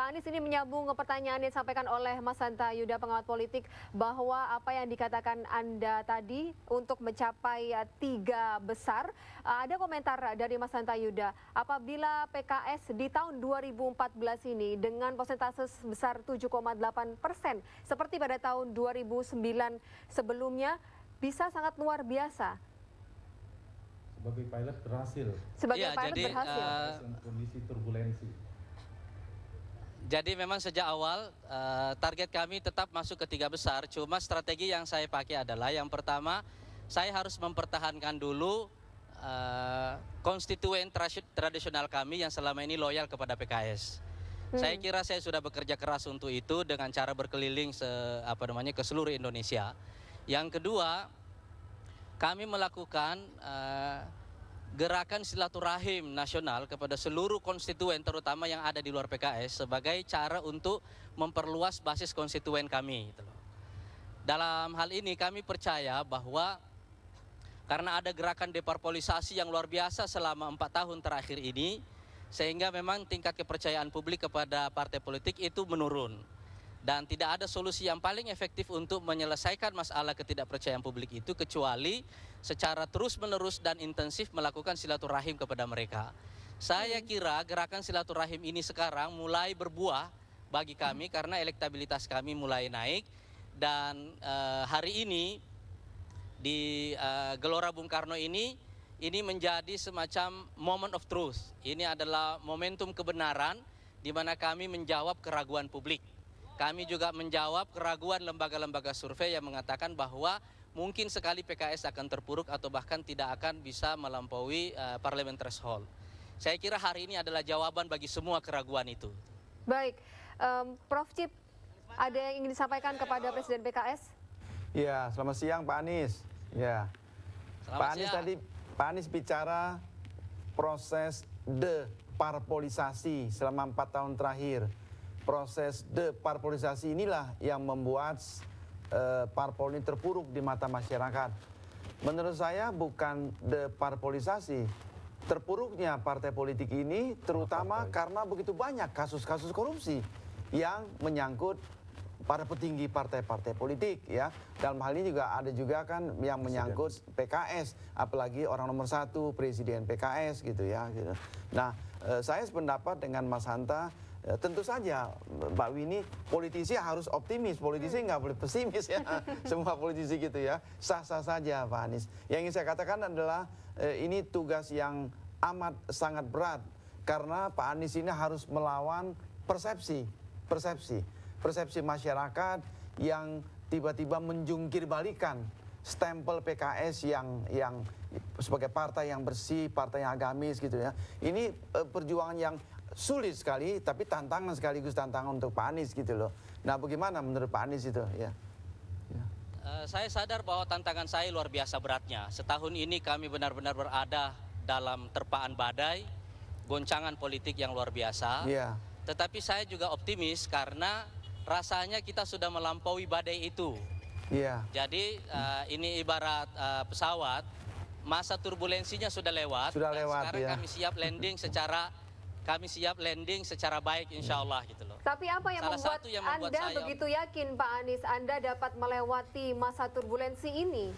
Pak Anies, ini menyambung ke pertanyaan yang disampaikan oleh Mas Hanta Yuda, pengamat politik, bahwa apa yang dikatakan Anda tadi untuk mencapai 3 besar, ada komentar dari Mas Hanta Yuda, apabila PKS di tahun 2014 ini dengan persentase sebesar 7,8%, seperti pada tahun 2009 sebelumnya, bisa sangat luar biasa. Sebagai pilot berhasil. Sebagai pilot berhasil. Kondisi turbulensi. Jadi memang sejak awal target kami tetap masuk ke 3 besar. Cuma strategi yang saya pakai adalah yang pertama, saya harus mempertahankan dulu konstituen tradisional kami yang selama ini loyal kepada PKS. Saya kira saya sudah bekerja keras untuk itu dengan cara berkeliling ke seluruh Indonesia. Yang kedua, kami melakukan gerakan silaturahim nasional kepada seluruh konstituen, terutama yang ada di luar PKS, sebagai cara untuk memperluas basis konstituen kami. Dalam hal ini kami percaya bahwa karena ada gerakan deparpolisasi yang luar biasa selama 4 tahun terakhir ini, sehingga memang tingkat kepercayaan publik kepada partai politik itu menurun. Dan tidak ada solusi yang paling efektif untuk menyelesaikan masalah ketidakpercayaan publik itu kecuali secara terus-menerus dan intensif melakukan silaturahim kepada mereka. Saya kira gerakan silaturahim ini sekarang mulai berbuah bagi kami karena elektabilitas kami mulai naik. Dan hari ini di Gelora Bung Karno ini menjadi semacam moment of truth. Ini adalah momentum kebenaran di mana kami menjawab keraguan publik. Kami juga menjawab keraguan lembaga-lembaga survei yang mengatakan bahwa mungkin sekali PKS akan terpuruk atau bahkan tidak akan bisa melampaui parliament threshold. Saya kira hari ini adalah jawaban bagi semua keraguan itu. Baik, Prof. Cip, ada yang ingin disampaikan kepada Presiden PKS? Ya, selamat siang Pak Anies. Ya, Pak Anies bicara proses deparpolisasi selama 4 tahun terakhir. Proses deparpolisasi inilah yang membuat parpol ini terpuruk di mata masyarakat. Menurut saya bukan deparpolisasi. Terpuruknya partai politik ini terutama karena begitu banyak kasus-kasus korupsi yang menyangkut para petinggi partai-partai politik, ya. Dalam hal ini juga ada juga kan yang menyangkut PKS, apalagi orang nomor 1 presiden PKS gitu ya. Gitu. Nah, saya sependapat dengan Mas Hanta. Tentu saja Mbak Winnie, politisi harus optimis, politisi nggak boleh pesimis ya. Semua politisi gitu ya, sah-sah saja Pak Anies. Yang ingin saya katakan adalah ini tugas yang amat sangat berat karena Pak Anies ini harus melawan persepsi masyarakat yang tiba-tiba menjungkir balikan stempel PKS yang sebagai partai yang bersih, partai yang agamis gitu ya. Ini perjuangan yang sulit sekali, tapi tantangan sekaligus tantangan untuk Pak Anies gitu loh. Nah, bagaimana menurut Pak Anies itu? Ya. Saya sadar bahwa tantangan saya luar biasa beratnya. Setahun ini kami benar-benar berada dalam terpaan badai, goncangan politik yang luar biasa. Ya. Tetapi saya juga optimis karena rasanya kita sudah melampaui badai itu. Iya. Jadi ini ibarat pesawat, masa turbulensinya sudah lewat. Sudah lewat. Sekarang ya. kami siap landing secara baik insya Allah gitu loh. Tapi apa yang membuat Anda begitu yakin Pak Anies Anda dapat melewati masa turbulensi ini?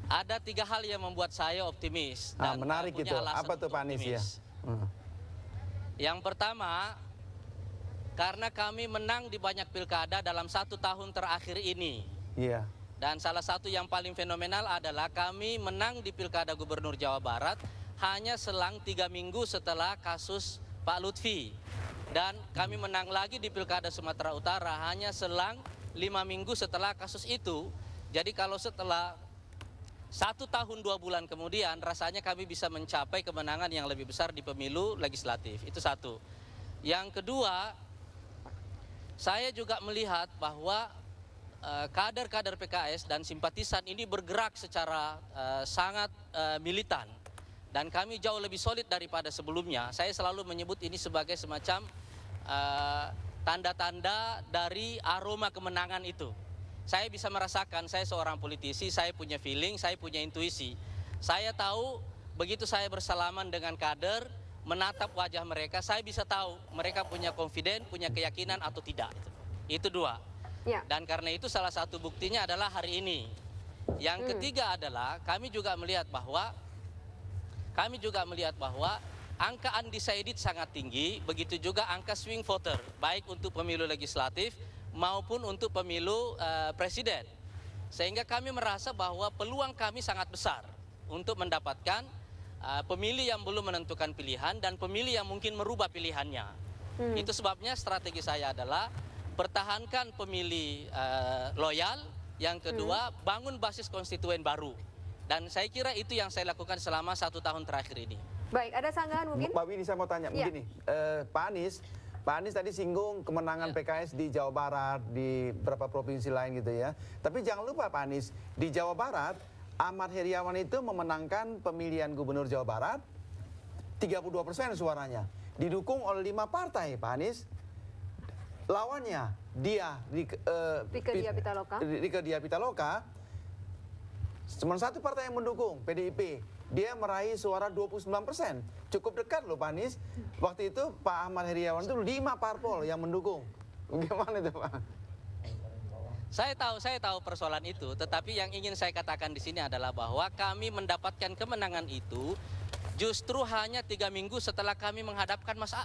Ada 3 hal yang membuat saya optimis dan menarik punya itu. alasan Apa tuh Pak Anies ya? Yang pertama, karena kami menang di banyak pilkada dalam 1 tahun terakhir ini. Iya. Dan salah satu yang paling fenomenal adalah kami menang di pilkada Gubernur Jawa Barat hanya selang 3 minggu setelah kasus Pak Lutfi. Dan kami menang lagi di pilkada Sumatera Utara hanya selang 5 minggu setelah kasus itu. Jadi kalau setelah 1 tahun 2 bulan kemudian rasanya kami bisa mencapai kemenangan yang lebih besar di pemilu legislatif. Itu satu. Yang kedua, saya juga melihat bahwa kader-kader PKS dan simpatisan ini bergerak secara sangat militan. Dan kami jauh lebih solid daripada sebelumnya. Saya selalu menyebut ini sebagai semacam tanda-tanda dari aroma kemenangan itu. Saya bisa merasakan, saya seorang politisi, saya punya feeling, saya punya intuisi. Saya tahu begitu saya bersalaman dengan kader, menatap wajah mereka, saya bisa tahu mereka punya confident, punya keyakinan atau tidak. Itu dua. Ya. Dan karena itu salah satu buktinya adalah hari ini. Yang ketiga adalah kami juga melihat bahwa angka undecided sangat tinggi, begitu juga angka swing voter, baik untuk pemilu legislatif maupun untuk pemilu presiden. Sehingga kami merasa bahwa peluang kami sangat besar untuk mendapatkan pemilih yang belum menentukan pilihan dan pemilih yang mungkin merubah pilihannya. Itu sebabnya strategi saya adalah pertahankan pemilih loyal, yang kedua bangun basis konstituen baru. Dan saya kira itu yang saya lakukan selama 1 tahun terakhir ini. Baik, ada sanggahan mungkin? Mbak Winnie, saya mau tanya begini, Pak Anies tadi singgung kemenangan PKS di Jawa Barat, di beberapa provinsi lain gitu ya. Tapi jangan lupa Pak Anies, di Jawa Barat, Ahmad Heriawan itu memenangkan pemilihan gubernur Jawa Barat, 32% suaranya. Didukung oleh 5 partai, Pak Anies. Lawannya, Rieke Diah Pitaloka, cuma 1 partai yang mendukung, PDIP. Dia meraih suara 29%. Cukup dekat loh Pak Anies. Waktu itu Pak Ahmad Heriawan itu 5 parpol yang mendukung. Bagaimana itu Pak? Saya tahu persoalan itu, tetapi yang ingin saya katakan di sini adalah bahwa kami mendapatkan kemenangan itu justru hanya 3 minggu setelah kami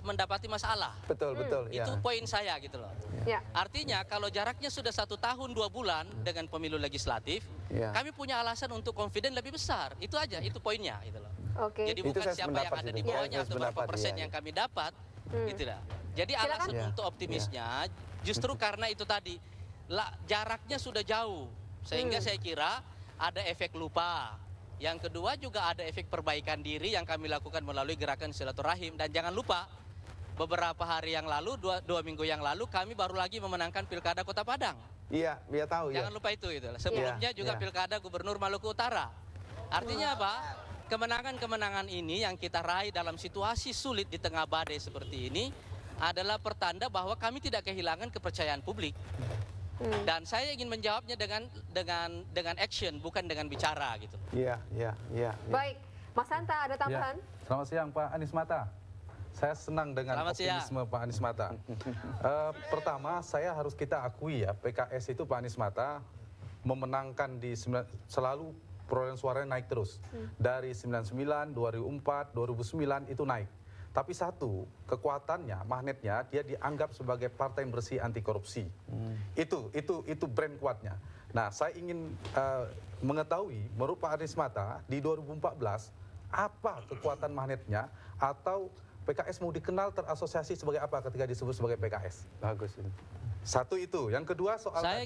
mendapati masalah. Betul. Itu poin saya gitu loh. Ya. Artinya kalau jaraknya sudah 1 tahun 2 bulan dengan pemilu legislatif, kami punya alasan untuk confident lebih besar. Itu aja, itu poinnya gitu loh. Oke. Jadi bukan siapa yang ada di bawahnya atau berapa persen yang kami dapat, gitu lah. Jadi alasan untuk optimisnya justru karena itu tadi, jaraknya sudah jauh, sehingga saya kira ada efek lupa. Yang kedua juga ada efek perbaikan diri yang kami lakukan melalui gerakan silaturahim. Dan jangan lupa, beberapa hari yang lalu, 2 minggu yang lalu, kami baru lagi memenangkan Pilkada Kota Padang. Iya, dia tahu. Jangan lupa itu. Sebelumnya juga Pilkada Gubernur Maluku Utara. Artinya apa? Kemenangan-kemenangan ini yang kita raih dalam situasi sulit di tengah badai seperti ini adalah pertanda bahwa kami tidak kehilangan kepercayaan publik. Dan saya ingin menjawabnya dengan action, bukan dengan bicara gitu. Iya. Baik, Mas Hanta ada tambahan? Selamat siang Pak Anies Mata. Saya senang dengan optimisme Pak Anies Mata. Pertama, kita akui ya, PKS itu Pak Anies Mata memenangkan selalu perolehan suaranya naik terus. Dari 99, 2004, 2009 itu naik. Tapi satu, kekuatannya, magnetnya, dia dianggap sebagai partai yang bersih anti korupsi. Itu brand kuatnya. Nah, saya ingin mengetahui, menurut Pak Anies Mata, di 2014, apa kekuatan magnetnya, atau PKS mau dikenal terasosiasi sebagai apa ketika disebut sebagai PKS? Bagus ini. Satu itu. Yang kedua soal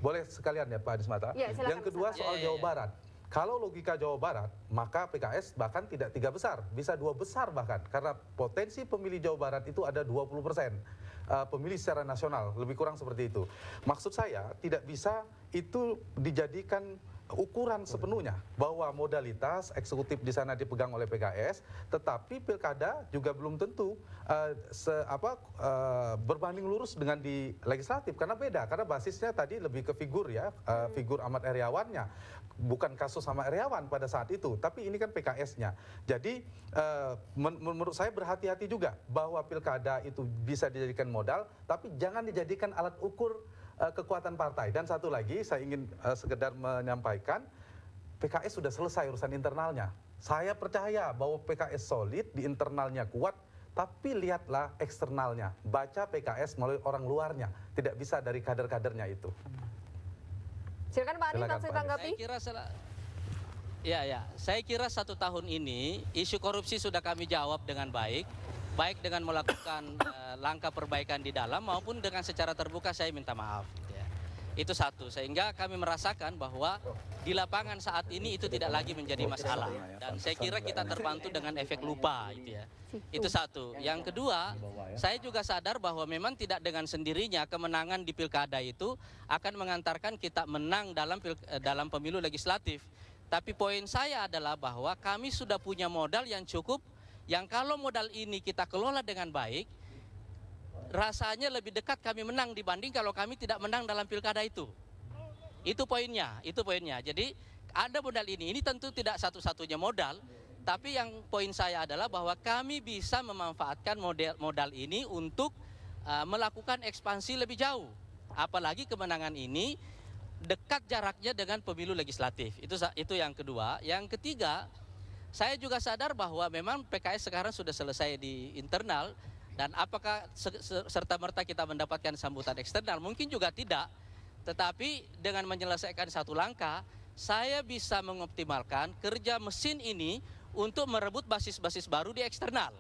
boleh sekalian ya Pak Anies Mata. Yang kedua soal Jawa Barat. Kalau logika Jawa Barat, maka PKS bahkan tidak 3 besar, bisa 2 besar bahkan. Karena potensi pemilih Jawa Barat itu ada 20%. Pemilih secara nasional, lebih kurang seperti itu. Maksud saya, tidak bisa itu dijadikan ukuran sepenuhnya bahwa modalitas eksekutif di sana dipegang oleh PKS, tetapi pilkada juga belum tentu berbanding lurus dengan di legislatif, karena beda, karena basisnya tadi lebih ke figur ya, figur Ahmad Heriawannya, bukan kasus sama Heriawan pada saat itu, tapi ini kan PKS-nya. Jadi menurut saya berhati-hati juga bahwa pilkada itu bisa dijadikan modal, tapi jangan dijadikan alat ukur kekuatan partai. Dan satu lagi saya ingin sekedar menyampaikan, PKS sudah selesai urusan internalnya. Saya percaya bahwa PKS solid, di internalnya kuat, tapi lihatlah eksternalnya. Baca PKS melalui orang luarnya, tidak bisa dari kader-kadernya itu. Silakan Pak Anies langsung tanggapi. Saya kira 1 tahun ini isu korupsi sudah kami jawab dengan baik dengan melakukan langkah perbaikan di dalam maupun dengan secara terbuka saya minta maaf. Gitu ya. Itu satu, sehingga kami merasakan bahwa di lapangan saat ini itu tidak lagi menjadi masalah. Dan saya kira kita terbantu dengan efek lupa. Gitu ya. Itu satu. Yang kedua, saya juga sadar bahwa memang tidak dengan sendirinya kemenangan di pilkada itu akan mengantarkan kita menang dalam pemilu legislatif. Tapi poin saya adalah bahwa kami sudah punya modal yang cukup, yang kalau modal ini kita kelola dengan baik, rasanya lebih dekat kami menang dibanding kalau kami tidak menang dalam pilkada itu. Itu poinnya. Jadi ada modal ini tentu tidak satu-satunya modal, Tapi yang poin saya adalah bahwa kami bisa memanfaatkan modal ini untuk melakukan ekspansi lebih jauh. Apalagi kemenangan ini dekat jaraknya dengan pemilu legislatif. Itu yang kedua. Yang ketiga, saya juga sadar bahwa memang PKS sekarang sudah selesai di internal, dan apakah serta-merta kita mendapatkan sambutan eksternal? Mungkin juga tidak. Tetapi dengan menyelesaikan satu langkah, saya bisa mengoptimalkan kerja mesin ini untuk merebut basis-basis baru di eksternal.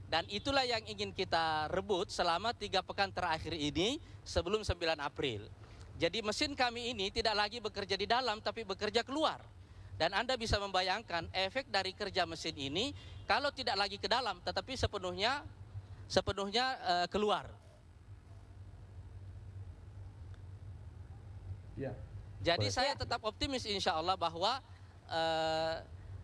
Dan itulah yang ingin kita rebut selama 3 pekan terakhir ini sebelum 9 April. Jadi mesin kami ini tidak lagi bekerja di dalam, tapi bekerja keluar. Dan Anda bisa membayangkan efek dari kerja mesin ini kalau tidak lagi ke dalam, tetapi sepenuhnya keluar. Ya. Jadi saya tetap optimis insya Allah bahwa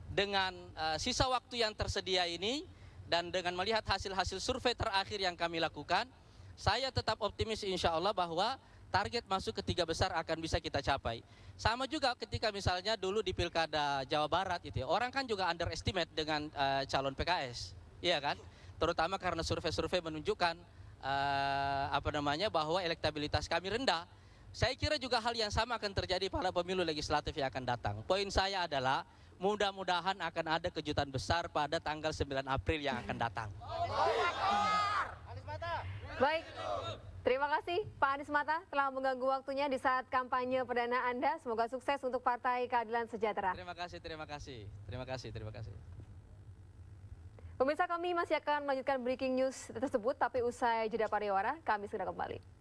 dengan sisa waktu yang tersedia ini dan dengan melihat hasil-hasil survei terakhir yang kami lakukan, saya tetap optimis insya Allah bahwa target masuk ke 3 besar akan bisa kita capai. Sama juga ketika misalnya dulu di Pilkada Jawa Barat itu, orang kan juga underestimate dengan calon PKS, iya kan? Terutama karena survei-survei menunjukkan bahwa elektabilitas kami rendah. Saya kira juga hal yang sama akan terjadi pada pemilu legislatif yang akan datang. Poin saya adalah mudah-mudahan akan ada kejutan besar pada tanggal 9 April yang akan datang. Baik, terima kasih Pak Anies Mata telah mengganggu waktunya di saat kampanye perdana Anda. Semoga sukses untuk Partai Keadilan Sejahtera. Terima kasih. Pemirsa, kami masih akan melanjutkan breaking news tersebut, tapi usai jeda pariwara, kami segera kembali.